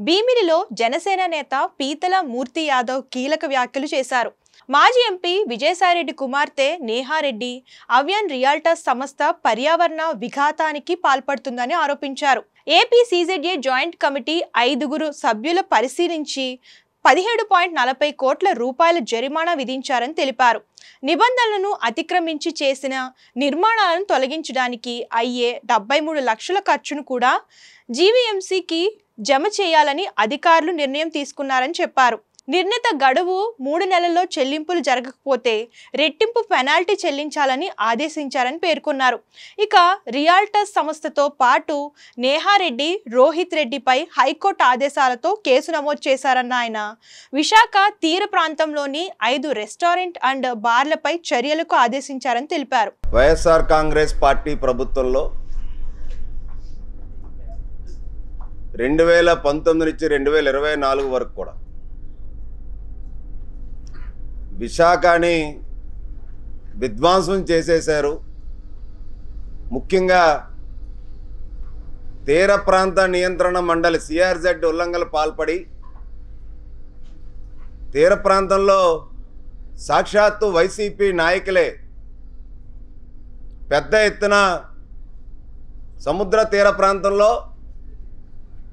భీమిలిలో జనసేన నేత పీతల మూర్తి యాదవ్ కీలక వ్యాఖ్యలు చేశారు. మాజీ ఎంపీ విజయసాయిరెడ్డి కుమార్తె నేహారెడ్డి అవ్యాన్ రియాల్టర్స్ సంస్థ పర్యావరణ విఘాతానికి పాల్పడుతుందని ఆరోపించారు. ఏపీ సీజెడ్ఏ జాయింట్ కమిటీ 5 సభ్యుల పరిశీలించి 17.40 కోట్ల రూపాయల జరిమానా విధించారని తెలిపారు. నిబంధనలను అతిక్రమించి చేసిన నిర్మాణాలను తొలగించడానికి అయ్యే 73 లక్షల ఖర్చును కూడా జీవీఎంసీకి జమ చేయాలని అధికారులు నిర్ణయం తీసుకున్నారని చెప్పారు. నిర్ణీత గడువు 3 నెలల్లో చెల్లింపులు జరగకపోతే రెట్టింపు పెనాల్టీ చెల్లించాలని ఆదేశించారని పేర్కొన్నారు. ఇక రియాల్టర్స్ సంస్థతో పాటు నేహారెడ్డి, రోహిత్ రెడ్డిపై హైకోర్టు ఆదేశాలతో కేసు నమోదు చేశారన్న ఆయన విశాఖ తీర ప్రాంతంలోని 5 రెస్టారెంట్ అండ్ బార్లపై చర్యలకు ఆదేశించారని తెలిపారు. వైఎస్ఆర్ కాంగ్రెస్ పార్టీ ప్రభుత్వంలో 2019 నుంచి 2024 వరకు కూడా విశాఖని విధ్వంసం చేసేశారు. ముఖ్యంగా తీర ప్రాంత నియంత్రణ మండలి సిఆర్జెడ్ ఉల్లంఘనలు పాల్పడి తీర ప్రాంతంలో సాక్షాత్తు వైసీపీ నాయకులే పెద్ద ఎత్తున సముద్ర తీర ప్రాంతంలో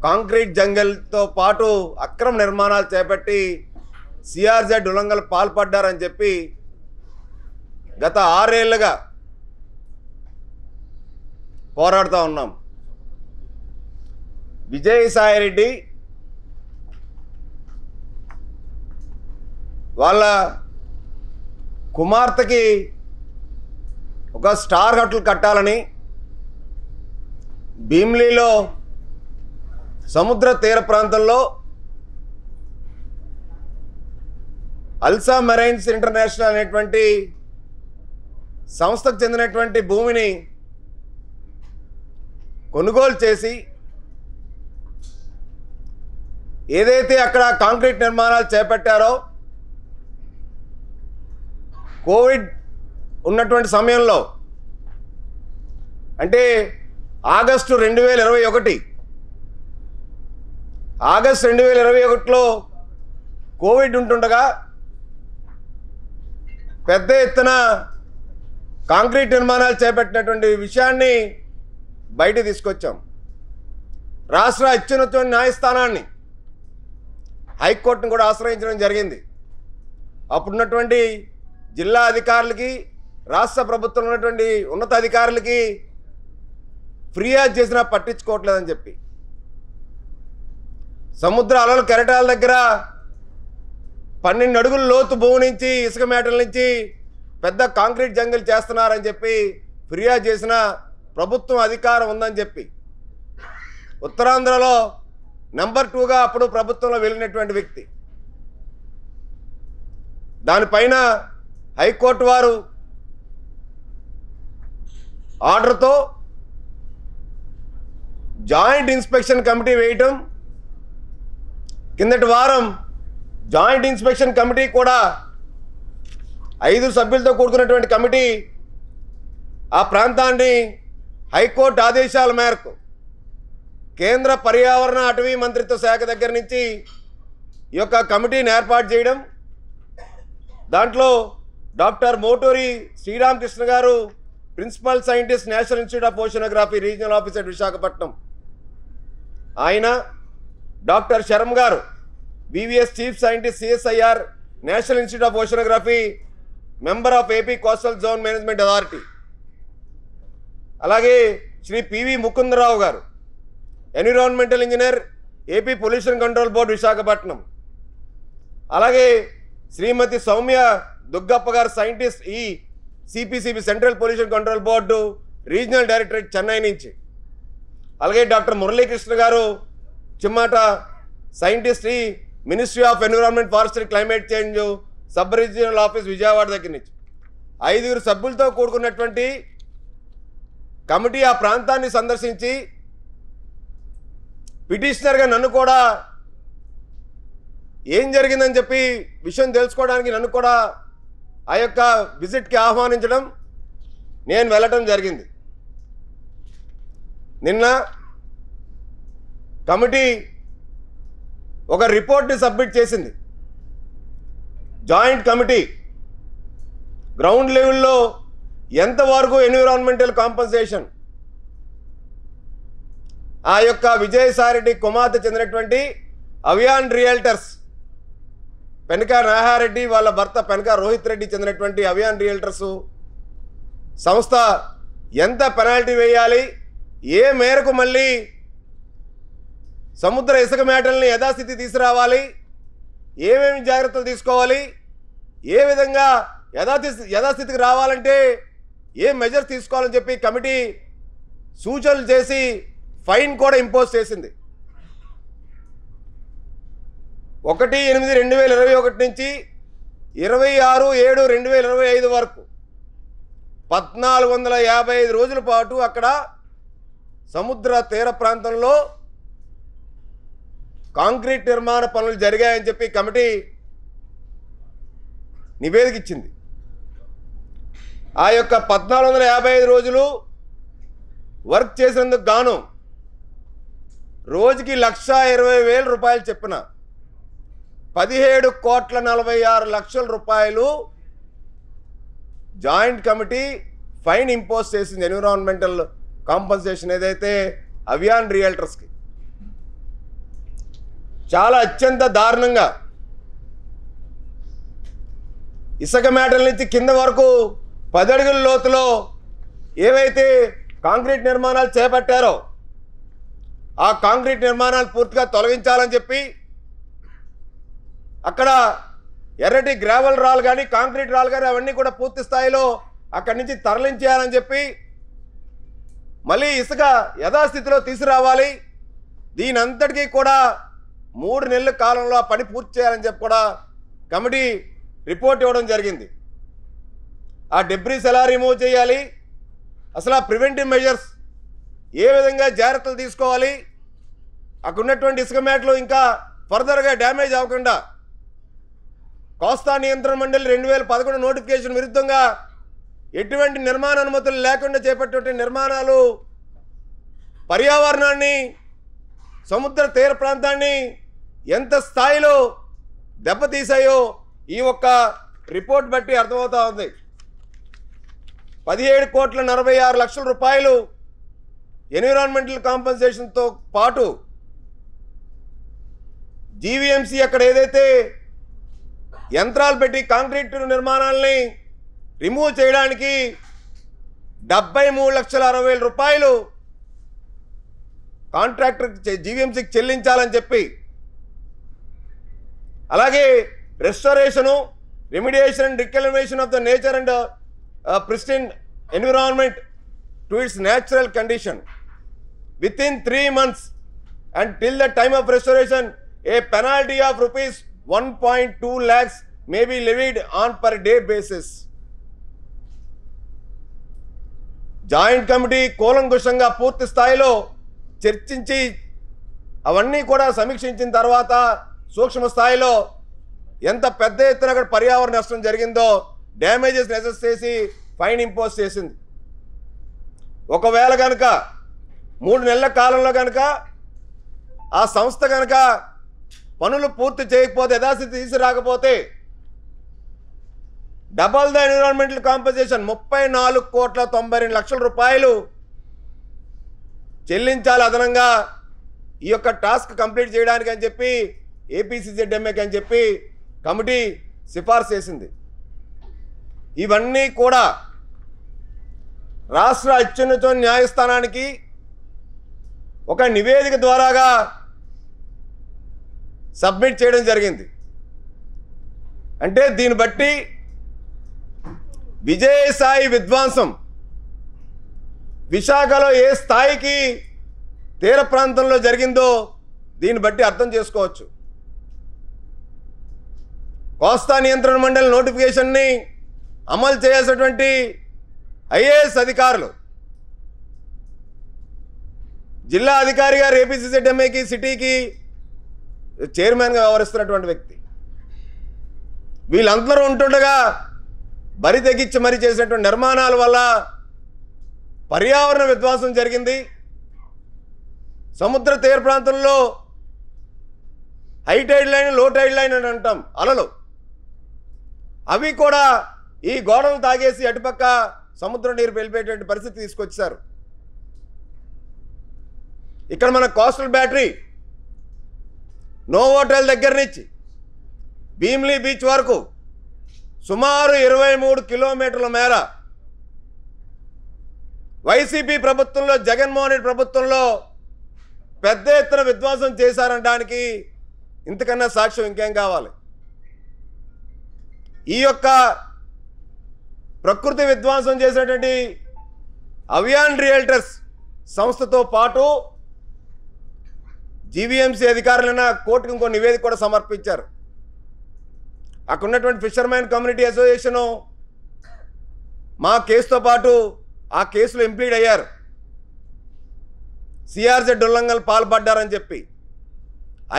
కాంక్రీట్ జంగల్తో పాటు అక్రమ నిర్మాణాలు చేపట్టి సిఆర్జెడ్ ఉల్లంఘనలు పాల్పడ్డారని చెప్పి గత 6 ఏళ్లుగా పోరాడుతూ ఉన్నాం. విజయసాయిరెడ్డి వాళ్ళ కుమార్తెకి ఒక స్టార్ హోటల్ కట్టాలని భీమిలిలో సముద్ర తీర ప్రాంతంలో అల్సా మెరైన్స్ ఇంటర్నేషనల్ అనేటువంటి సంస్థకు చెందినటువంటి భూమిని కొనుగోలు చేసి ఏదైతే అక్కడ కాంక్రీట్ నిర్మాణాలు చేపట్టారో కోవిడ్ ఉన్నటువంటి సమయంలో అంటే ఆగస్టు 2021లో కోవిడ్ ఉంటుండగా పెద్ద ఎత్తున కాంక్రీట్ నిర్మాణాలు చేపట్టినటువంటి విషయాన్ని బయట తీసుకొచ్చాం. రాష్ట్ర అత్యున్నత న్యాయస్థానాన్ని హైకోర్టును కూడా ఆశ్రయించడం జరిగింది. అప్పుడున్నటువంటి జిల్లా అధికారులకి రాష్ట్ర ప్రభుత్వంలో ఉన్నటువంటి ఉన్నతాధికారులకి ఫిర్యాదు చేసినా పట్టించుకోవట్లేదని చెప్పి సముద్ర అలల కెరటాల దగ్గర 12 అడుగుల లోతు భూమి నుంచి ఇసుక మేటల నుంచి పెద్ద కాంక్రీట్ జంగల్ చేస్తున్నారని చెప్పి ఫిర్యాదు చేసిన ప్రభుత్వం అధికారం ఉందని చెప్పి ఉత్తరాంధ్రలో నెంబర్ 2గా అప్పుడు ప్రభుత్వంలో వెళ్ళినటువంటి వ్యక్తి దానిపైన హైకోర్టు వారు ఆర్డర్తో జాయింట్ ఇన్స్పెక్షన్ కమిటీ వేయటం, కిందటి వారం జాయింట్ ఇన్స్పెక్షన్ కమిటీ కూడా 5 సభ్యులతో కూడుకున్నటువంటి కమిటీ ఆ ప్రాంతాన్ని హైకోర్టు ఆదేశాల మేరకు కేంద్ర పర్యావరణ అటవీ మంత్రిత్వ శాఖ దగ్గర నుంచి ఈ యొక్క కమిటీని ఏర్పాటు చేయడం, దాంట్లో doctor Moturi Sriramakrishna garu principal scientist National Institute of Oceanography regional officer Visakhapatnam, ఆయన doctor Sharma garu BVS chief scientist CSIR National Institute of Oceanography member of AP coastal zone management authority, అలాగే Shri PV Mukundarao garu environmental engineer AP pollution control board Visakhapatnam, అలాగే Shrimati Soumya Duggappa garu scientist E CPCB central pollution control board regional directorate Chennai నుంచి, అలాగే doctor Muralikrishna garu Chimmata scientist E ministry of environment forestry climate change sub regional office Vijayawada దగ్గర నుంచి 5 సభ్యులతో కూడుకున్నటువంటి committee ఆ ప్రాంతాన్ని సందర్శించి పిటిషనర్గా నన్ను కూడా ఏం జరిగిందని చెప్పి విషయం తెలుసుకోవడానికి నన్ను కూడా ఆ యొక్క విజిట్కి ఆహ్వానించడం, నేను వెళ్ళటం జరిగింది. నిన్న కమిటీ ఒక రిపోర్ట్ని సబ్మిట్ చేసింది. జాయింట్ కమిటీ గ్రౌండ్ లెవెల్లో ఎంతవరకు ఎన్విరాన్మెంటల్ కాంపన్సేషన్ ఆ యొక్క విజయసాయిరెడ్డి కుమార్తె చెందినటువంటి అవియాన్ రియల్టర్స్ పెనకా నాహారెడ్డి వాళ్ళ భర్త పెనకా రోహిత్ రెడ్డి చెందినటువంటి అవియాన్ రియల్టర్స్ సంస్థ ఎంత పెనాల్టీ వేయాలి, ఏ మేరకు మళ్ళీ సముద్ర ఇసుక మేటల్ని యథాస్థితి తీసుకురావాలి, ఏమేమి జాగ్రత్తలు తీసుకోవాలి, ఏ విధంగా యథాస్థితికి రావాలంటే ఏ మెజర్స్ తీసుకోవాలని చెప్పి కమిటీ సూచనలు చేసి ఫైన్ కూడా ఇంపోజ్ చేసింది. 1/8/2021 నుంచి 26/7/2025 వరకు 1455 రోజుల పాటు అక్కడ సముద్ర తీర ప్రాంతంలో కాంక్రీట్ నిర్మాణ పనులు జరిగాయని చెప్పి కమిటీ నివేదిక ఇచ్చింది. ఆ యొక్క 1455 రోజులు వర్క్ చేసినందుకు గాను రోజుకి 1,20,000 రూపాయలు చెప్పిన 17,46,00,000 రూపాయలు జాయింట్ కమిటీ ఫైన్ ఇంపోజ్ చేసింది ఎన్విరాన్మెంటల్ కాంపన్సేషన్ ఏదైతే అవియాన్ రియల్టర్స్కి. చాలా అత్యంత దారుణంగా ఇసుక మేటల నుంచి కింద వరకు 10 అడుగుల లోతులో ఏవైతే కాంక్రీట్ నిర్మాణాలు చేపట్టారో ఆ కాంక్రీట్ నిర్మాణాలు పూర్తిగా తొలగించాలని చెప్పి అక్కడ ఎర్రటి గ్రావెల్ రాళ్ళు కానీ కాంక్రీట్ రాళ్ళు కానీ అవన్నీ కూడా పూర్తి స్థాయిలో అక్కడి నుంచి తరలించేయాలని చెప్పి మళ్ళీ ఇసుక యథాస్థితిలో తీసుకురావాలి, దీని అంతటికీ కూడా 3 నెలల కాలంలో ఆ పని పూర్తి చేయాలని చెప్పి కూడా కమిటీ రిపోర్ట్ ఇవ్వడం జరిగింది. ఆ డెబ్రీస్ ఎలా రిమూవ్ చేయాలి, అసలు ఆ ప్రివెంటివ్ మెజర్స్ ఏ విధంగా జాగ్రత్తలు తీసుకోవాలి, అక్కడ ఉన్నటువంటి ఇసుక మేటలు ఇంకా ఫర్దర్గా డ్యామేజ్ అవ్వకుండా కోస్తా నియంత్రణ మండలి 2011 నోటిఫికేషన్ విరుద్ధంగా ఎటువంటి నిర్మాణ అనుమతులు లేకుండా చేపట్టే నిర్మాణాలు పర్యావరణాన్ని సముద్ర తీర ప్రాంతాన్ని ఎంత స్థాయిలో దెబ్బతీసాయో ఈ ఒక్క రిపోర్ట్ బట్టి అర్థమవుతా ఉంది. 17,46,00,000 రూపాయలు ఎన్విరాన్మెంటల్ కాంపన్సేషన్తో పాటు జీవీఎంసీ అక్కడ ఏదైతే యంత్రాలు పెట్టి కాంక్రీట్ నిర్మాణాలని రిమూవ్ చేయడానికి 73,60,000 రూపాయలు కాంట్రాక్టర్ జీవీఎంసీకి చెల్లించాలని చెప్పి, అలాగే restoration remediation and reclamation of the nature and pristine environment to its natural condition within 3 months and till the time of restoration a penalty of rupees 1.2 lakhs may be levied on per day basis. Joint committee కూలంకుషంగా పూర్తి స్థాయిలో చర్చించి అవన్నీ కూడా సమీక్షించిన తర్వాత సూక్ష్మ స్థాయిలో ఎంత పెద్ద ఎత్తున అక్కడ పర్యావరణ నష్టం జరిగిందో డ్యామేజెస్ అసెస్ చేసి ఫైన్ ఇంపోజ్ చేసింది. ఒకవేళ కనుక 3 నెలల కాలంలో కనుక ఆ సంస్థ కనుక పనులు పూర్తి చేయకపోతే యథాస్థితి తీసుకురాకపోతే డబల్ ద ఎన్విరాన్మెంటల్ కాంపన్సేషన్ 34,92,00,000 రూపాయలు చెల్లించాలి అదనంగా ఈ యొక్క టాస్క్ కంప్లీట్ చేయడానికి అని చెప్పి ఏపీసీజెడ్ఎంఏకి అని చెప్పి కమిటీ సిఫార్సు చేసింది. ఇవన్నీ కూడా రాష్ట్ర అత్యున్నత న్యాయస్థానానికి ఒక నివేదిక ద్వారాగా సబ్మిట్ చేయడం జరిగింది. అంటే దీన్ని బట్టి విజయసాయి విధ్వంసం విశాఖలో ఏ స్థాయికి తీర ప్రాంతంలో జరిగిందో దీన్ని బట్టి అర్థం చేసుకోవచ్చు. కోస్తా నియంత్రణ మండలి నోటిఫికేషన్ని అమలు చేయాల్సినటువంటి ఐఏఎస్ అధికారులు, జిల్లా అధికారి గారు ఏపీసీజెడ్ఎంఏకి సిటీకి చైర్మన్గా వ్యవహరిస్తున్నటువంటి వ్యక్తి, వీళ్ళందరూ ఉంటుండగా బరి తెగించి మరీ చేసినటువంటి నిర్మాణాల వల్ల పర్యావరణ విధ్వంసం జరిగింది. సముద్ర తీర ప్రాంతంలో హై టైడ్ లైన్, లో టైడ్ లైన్ అని అంటాం, అలలు, అవి కూడా ఈ గోడలు తాగేసి అటుపక్క సముద్ర నీరు వెళ్ళిపోయేటువంటి పరిస్థితి తీసుకొచ్చారు. ఇక్కడ మన కోస్టల్ బ్యాటరీ నోవోటెల్ దగ్గర నుంచి భీమ్లీ బీచ్ వరకు సుమారు 23 కిలోమీటర్ల మేర వైసీపీ ప్రభుత్వంలో, జగన్మోహన్ రెడ్డి ప్రభుత్వంలో పెద్ద ఎత్తున విధ్వంసం చేశారనడానికి ఇంతకన్నా సాక్ష్యం ఇంకేం కావాలి? ఈ యొక్క ప్రకృతి విధ్వంసం చేసినటువంటి అవియాన్ రియల్టర్స్ సంస్థతో పాటు జీవీఎంసీ అధికారులైన కోర్టుకు ఇంకో నివేదిక కూడా సమర్పించారు. అక్కడ ఉన్నటువంటి ఫిషర్మెన్ కమ్యూనిటీ అసోసియేషను మా కేసుతో పాటు ఆ కేసులో ఇంప్లీడ్ అయ్యారు. సిఆర్జెడ్ ఉల్లంఘనలు పాల్పడ్డారని చెప్పి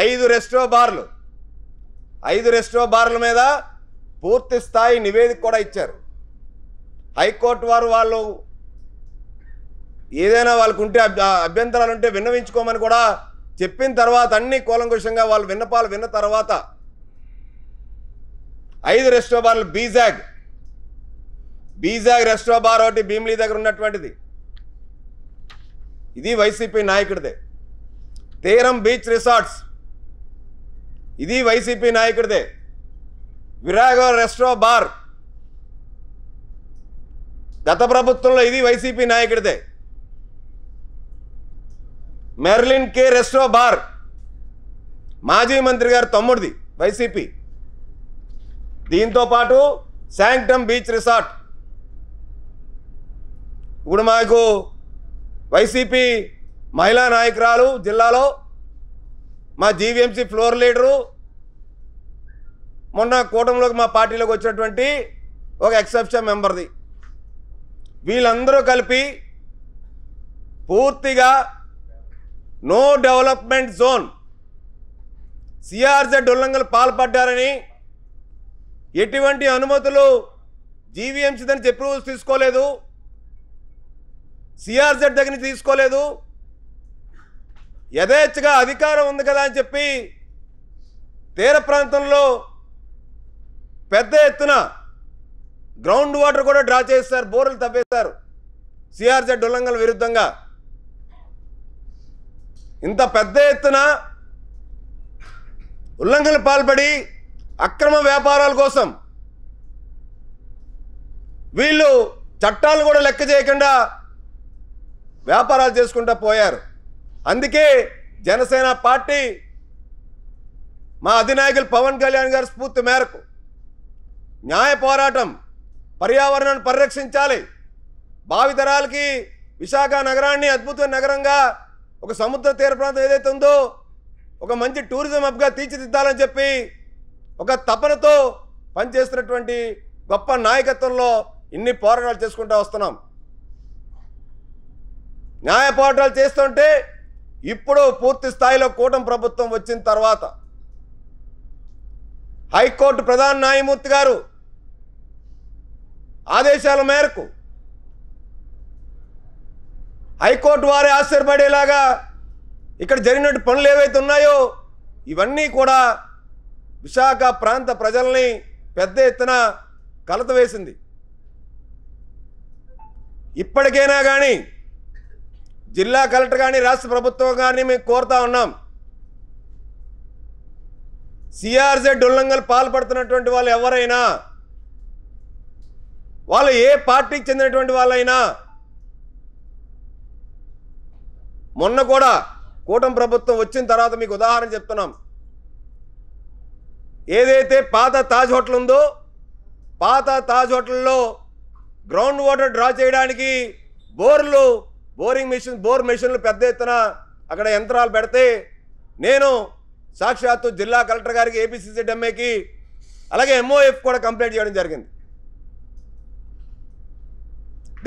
5 రెస్టో బార్ల మీద పూర్తి స్థాయి నివేదిక కూడా ఇచ్చారు. హైకోర్టు వారు వాళ్ళు ఏదైనా వాళ్ళకు ఉంటే అభ్యంతరాలు ఉంటే విన్నవించుకోమని కూడా చెప్పిన తర్వాత అన్ని కూలంకుషంగా వాళ్ళు విన్నపాలు విన్న తర్వాత 5 రెస్టో బార్లు, బీజాగ్ రెస్టో బార్ ఒకటి భీమ్లీ దగ్గర ఉన్నటువంటిది, ఇది వైసీపీ నాయకుడిదే. తీరం బీచ్ రిసార్ట్స్, ఇది వైసీపీ నాయకుడిదే. విరాగ రెస్టో బార్ గత ప్రభుత్వంలో ఇది వైసీపీ నాయకుడిదే. మెర్లిన్ కే రెస్టో బార్ మాజీ మంత్రి గారు తమ్ముడిది, వైసీపీ. దీంతో పాటు శాంక్టమ్ బీచ్ రిసార్ట్, ఇప్పుడు మాకు వైసీపీ మహిళా నాయకురాలు జిల్లాలో మా జీవీఎంసీ ఫ్లోర్ లీడరు, మొన్న కూటమిలోకి మా పార్టీలోకి వచ్చినటువంటి ఒక ఎక్సెప్షన్ మెంబర్ది, వీళ్ళందరూ కలిపి పూర్తిగా నో డెవలప్మెంట్ జోన్ సిఆర్జెడ్ ఉల్లంఘనలు పాల్పడ్డారని, ఎటువంటి అనుమతులు జీవీఎంసీ దాన్ని అప్రూవల్స్ తీసుకోలేదు, సిఆర్జెడ్ దగ్గర నుంచి తీసుకోలేదు, యథేచ్ఛగా అధికారం ఉంది కదా అని చెప్పి తీర ప్రాంతంలో పెద్ద ఎత్తున గ్రౌండ్ వాటర్ కూడా డ్రా చేస్తారు, బోర్లు తవ్వేస్తారు సిఆర్జెడ్ ఉల్లంఘనల విరుద్ధంగా. ఇంత పెద్ద ఎత్తున ఉల్లంఘనలు పాల్పడి అక్రమ వ్యాపారాల కోసం వీళ్ళు చట్టాలు కూడా లెక్క చేయకుండా వ్యాపారాలు చేసుకుంటూ పోయారు. అందుకే జనసేన పార్టీ మా అధినాయకులు పవన్ కళ్యాణ్ గారి స్ఫూర్తి మేరకు న్యాయ పోరాటం, పర్యావరణాన్ని పరిరక్షించాలి, భావితరాలకి విశాఖ నగరాన్ని అద్భుతమైన నగరంగా, ఒక సముద్ర తీర ప్రాంతం ఏదైతే ఉందో ఒక మంచి టూరిజం హబ్గా తీర్చిదిద్దాలని చెప్పి ఒక తపనతో పనిచేస్తున్నటువంటి గొప్ప నాయకత్వంలో ఇన్ని పోరాటాలు చేసుకుంటూ వస్తున్నాం. న్యాయ పోరాటాలు చేస్తుంటే ఇప్పుడు పూర్తి స్థాయిలో కూటమి ప్రభుత్వం వచ్చిన తర్వాత హైకోర్టు ప్రధాన న్యాయమూర్తి గారు ఆదేశాల మేరకు హైకోర్టు వారే ఆశ్చర్యపడేలాగా ఇక్కడ జరిగినట్టు పనులు ఏవైతే ఉన్నాయో ఇవన్నీ కూడా విశాఖ ప్రాంత ప్రజల్ని పెద్ద ఎత్తున కలత వేసింది. ఇప్పటికైనా కానీ జిల్లా కలెక్టర్ కానీ రాష్ట్ర ప్రభుత్వం కానీ మేము కోరుతా ఉన్నాం, సిఆర్జెడ్ ఉల్లంఘనలు పాల్పడుతున్నటువంటి వాళ్ళు ఎవరైనా, వాళ్ళు ఏ పార్టీకి చెందినటువంటి వాళ్ళైనా, మొన్న కూడా కూటమి ప్రభుత్వం వచ్చిన తర్వాత మీకు ఉదాహరణ చెప్తున్నాం, ఏదైతే పాత తాజ్ హోటల్ ఉందో పాత తాజ్ హోటల్లో గ్రౌండ్ వాటర్ డ్రా చేయడానికి బోర్ మెషిన్లు పెద్ద ఎత్తున అక్కడ యంత్రాలు పెడితే నేను సాక్షాత్తు జిల్లా కలెక్టర్ గారికి, ఏపీసీసీడీఎంఏకి, అలాగే ఎంఓఎఫ్ కూడా కంప్లైంట్ చేయడం జరిగింది.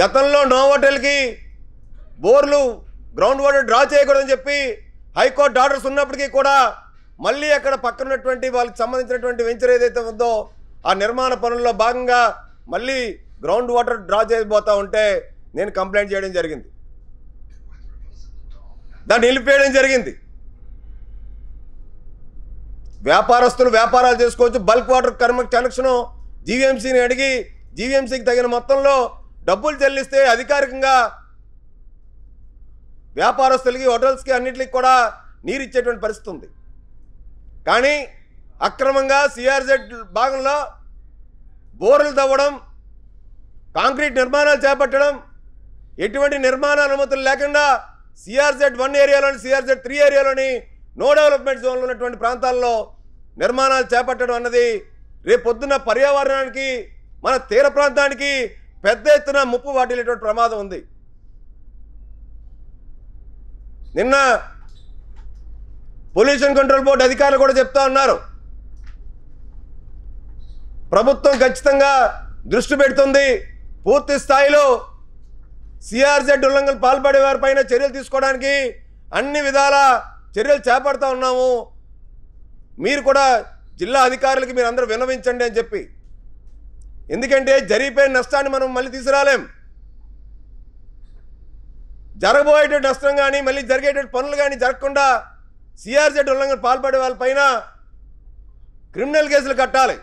గతంలో నోవోటెల్కి బోర్లు గ్రౌండ్ వాటర్ డ్రా చేయకూడదని చెప్పి హైకోర్టు ఆర్డర్స్ ఉన్నప్పటికీ కూడా మళ్ళీ అక్కడ పక్కనటువంటి వాళ్ళకి సంబంధించినటువంటి వెంచర్ ఏదైతే ఉందో ఆ నిర్మాణ పనుల్లో భాగంగా మళ్ళీ గ్రౌండ్ వాటర్ డ్రా చేయబోతూ ఉంటే నేను కంప్లైంట్ చేయడం జరిగింది. దాన్ని నిలిపేయడం జరిగింది. వ్యాపారస్తులు వ్యాపారాలు చేసుకోవచ్చు. బల్క్ వాటర్ కనెక్షను జీవీఎంసీని అడిగి జీవీఎంసీకి తగిన మొత్తంలో డబ్బులు చెల్లిస్తే అధికారికంగా వ్యాపారస్తులకి హోటల్స్కి అన్నింటికి కూడా నీరు ఇచ్చేటువంటి పరిస్థితి ఉంది. కానీ అక్రమంగా సిఆర్జెడ్ భాగంలో బోర్లు తవ్వడం, కాంక్రీట్ నిర్మాణాలు చేపట్టడం, ఎటువంటి నిర్మాణ అనుమతులు లేకుండా సిఆర్జెడ్ 1 ఏరియాలోని సిఆర్జెడ్ 3 ఏరియాలోని నో డెవలప్మెంట్ జోన్లో ఉన్నటువంటి ప్రాంతాల్లో నిర్మాణాలు చేపట్టడం అన్నది రేపు పొద్దున్న పర్యావరణానికి మన తీర ప్రాంతానికి పెద్ద ఎత్తున ముప్పు వాటిల్లేటువంటి ప్రమాదం ఉంది. నిన్న పొల్యూషన్ కంట్రోల్ బోర్డు అధికారులు కూడా చెప్తా ఉన్నారు, ప్రభుత్వం ఖచ్చితంగా దృష్టి పెడుతుంది, పూర్తి స్థాయిలో సిఆర్జెడ్ ఉల్లంఘనలు పాల్పడే వారిపైన చర్యలు తీసుకోవడానికి అన్ని విధాల చర్యలు చేపడతా ఉన్నాము, మీరు కూడా జిల్లా అధికారులకి మీరు అందరూ విన్నవించండి అని చెప్పి. ఎందుకంటే జరిగిపోయిన నష్టాన్ని మనం మళ్ళీ తీసుకురాలేం. జరగబోయేటువంటి నష్టం కానీ మళ్ళీ జరిగేటువంటి పనులు కానీ జరగకుండా సిఆర్జెడ్ ఉల్లంఘన పాల్పడే వాళ్ళపైన క్రిమినల్ కేసులు కట్టాలి.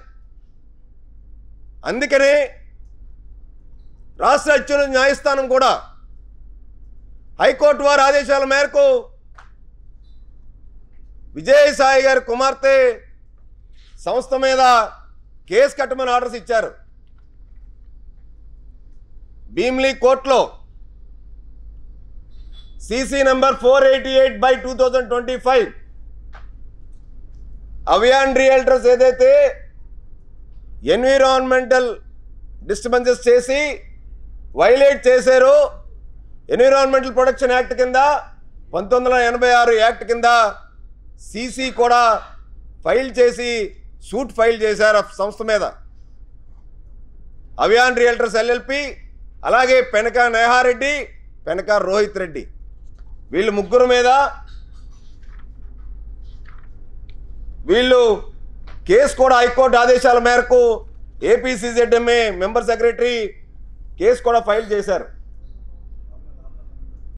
అందుకనే రాష్ట్ర అత్యున్నత న్యాయస్థానం కూడా హైకోర్టు వారి ఆదేశాల మేరకు విజయసాయి గారి కుమార్తె సంస్థ మీద కేసు కట్టమని ఆర్డర్స్ ఇచ్చారు. భీమ్లీ కోర్టులో సీసీ నెంబర్ 488/2025 అవియాన్ రియల్టర్స్ ఏదైతే ఎన్విరాన్మెంటల్ డిస్టర్బెన్సెస్ చేసి వైలేట్ చేశారో ఎన్విరాన్మెంటల్ ప్రొటెక్షన్ యాక్ట్ కింద 1986 యాక్ట్ కింద సీసీ కూడా ఫైల్ చేసి సూట్ ఫైల్ చేశారు సంస్థ మీద. అవియాన్ రియల్టర్స్ ఎల్ఎల్పి, అలాగే పెనక నేహారెడ్డి, పెనక రోహిత్ రెడ్డి, వీళ్ళు ముగ్గురు మీద వీళ్ళు కేసు కూడా హైకోర్టు ఆదేశాల మేరకు ఏపీసీజెడ్ఎంఏ మెంబర్ సెక్రటరీ కేసు కూడా ఫైల్ చేశారు.